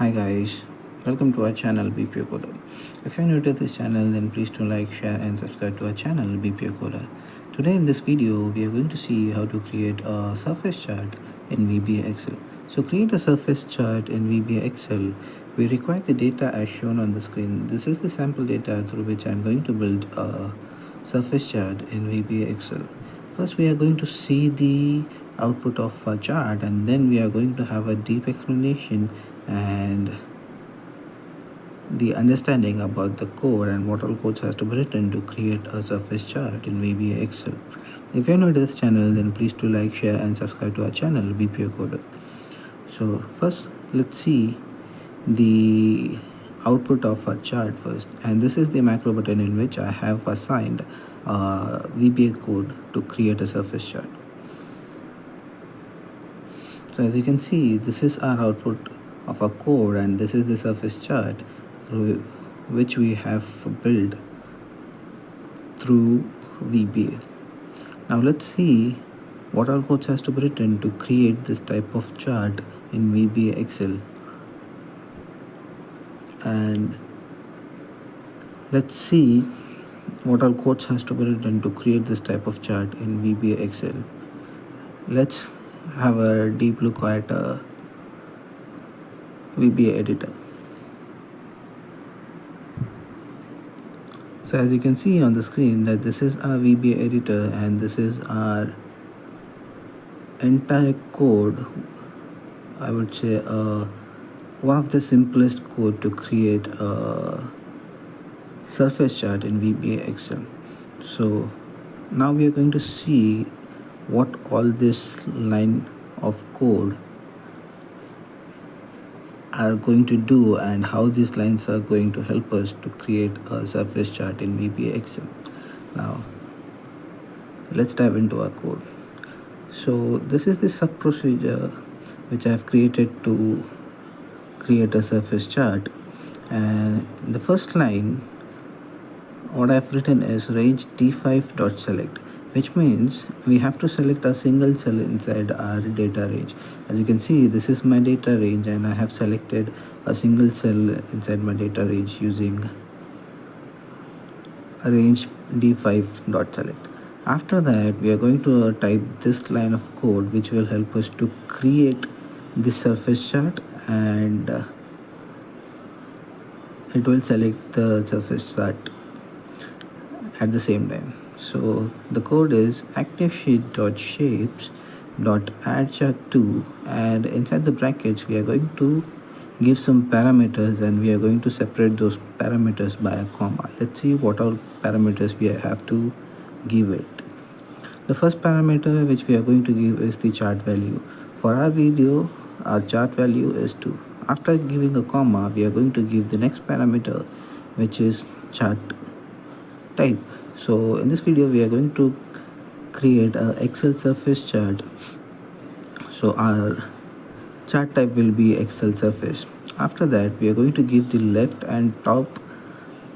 Hi guys, welcome to our channel BPO Coder. If you're new to this channel, then please do like, share, and subscribe to our channel BPO Coder. Today in this video, we are going to see how to create a surface chart in VBA Excel. So create a surface chart in VBA Excel. We require the data as shown on the screen. This is the sample data through which I'm going to build a surface chart in VBA Excel. First, we are going to see the output of a chart, and then we are going to have a deep explanation and the understanding about the code and what all codes has to be written to create a surface chart in VBA Excel. If you're new to this channel, then please do like, share, and subscribe to our channel BPO Coder. So first, let's see the output of a chart first, and this is the macro button in which I have assigned a VBA code to create a surface chart. So as you can see, this is our output of a code, and this is the surface chart through which we have built through VBA. Now let's see what all codes has to be written to create this type of chart in VBA Excel. And let's see what all codes has to be written to create this type of chart in VBA Excel. Let's have a deep look at a VBA editor. So as you can see on the screen that this is our VBA editor, and this is our entire code. I would say one of the simplest code to create a surface chart in VBA Excel. So now we are going to see what all this line of code are going to do and how these lines are going to help us to create a surface chart in VBA Excel. Now let's dive into our code. So this is the sub procedure which I have created to create a surface chart, and in the first line what I have written is range d5.select, which means we have to select a single cell inside our data range. As you can see, this is my data range, and I have selected a single cell inside my data range using range d5.select. After that, we are going to type this line of code which will help us to create this surface chart, and it will select the surface chart at the same time. So the code is activesheet.shapes.addChart2, and inside the brackets we are going to give some parameters, and we are going to separate those parameters by a comma. Let's see what all parameters we have to give it. The first parameter which we are going to give is the chart value. For our video, our chart value is 2. After giving a comma, we are going to give the next parameter, which is chart type. So in this video we are going to create a Excel surface chart. So our chart type will be Excel surface. After that, we are going to give the left and top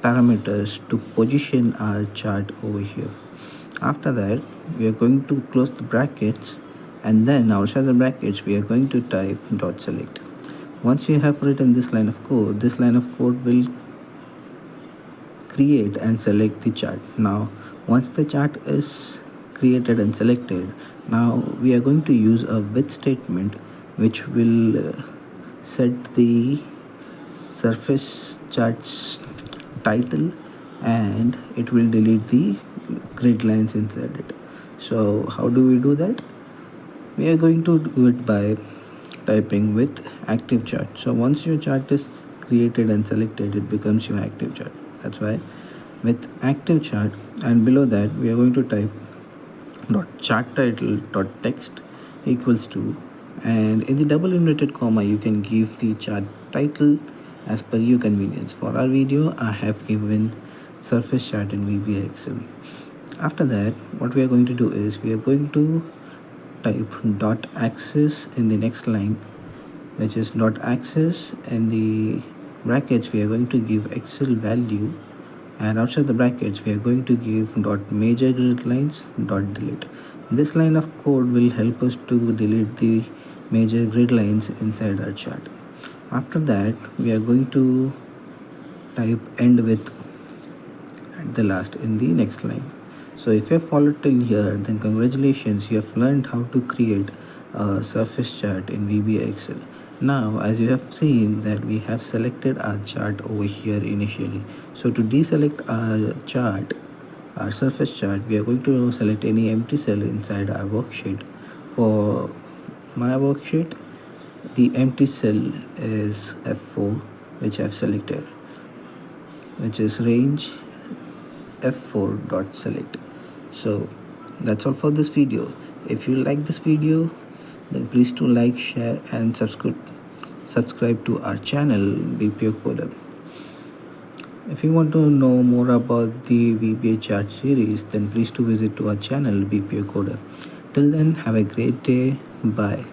parameters to position our chart over here. After that, we are going to close the brackets, and then outside the brackets we are going to type dot select. Once you have written this line of code will create and select the chart. Now once the chart is created and selected, now we are going to use a with statement which will set the surface chart's title, and it will delete the grid lines inside it. So how do we do that? We are going to do it by typing with active chart. So once your chart is created and selected, it becomes your active chart. That's why with active chart, and below that we are going to type dot chart title dot text equals to, and in the double inverted comma you can give the chart title as per your convenience. For our video, I have given surface chart in VBA Excel. After that, what we are going to do is we are going to type dot axis in the next line, which is dot axis. In the brackets we are going to give Excel value, and outside the brackets we are going to give dot major grid lines dot delete. This line of code will help us to delete the major grid lines inside our chart. After that, we are going to type end with at the last in the next line. So if you have followed till here, then congratulations, you have learned how to create a surface chart in VBA Excel. Now, as you have seen that we have selected our chart over here initially. So to deselect our chart, our surface chart, we are going to select any empty cell inside our worksheet. For my worksheet, the empty cell is F4, which I have selected, which is range f4 dot select. So that's all for this video. If you like this video, then please do like, share and subscribe to our channel BPO Coder. If you want to know more about the VBA chart series, then please do visit to our channel BPO Coder. Till then, have a great day. Bye.